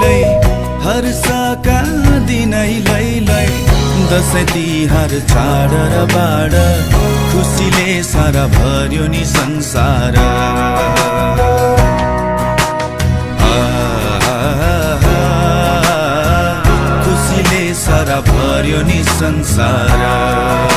लै हर्षका दिनै लै दसैँ तिहार चाड र बाड खुसीले सारा भर्यो नि संसार खुसीले सारा भर्यो नि संसार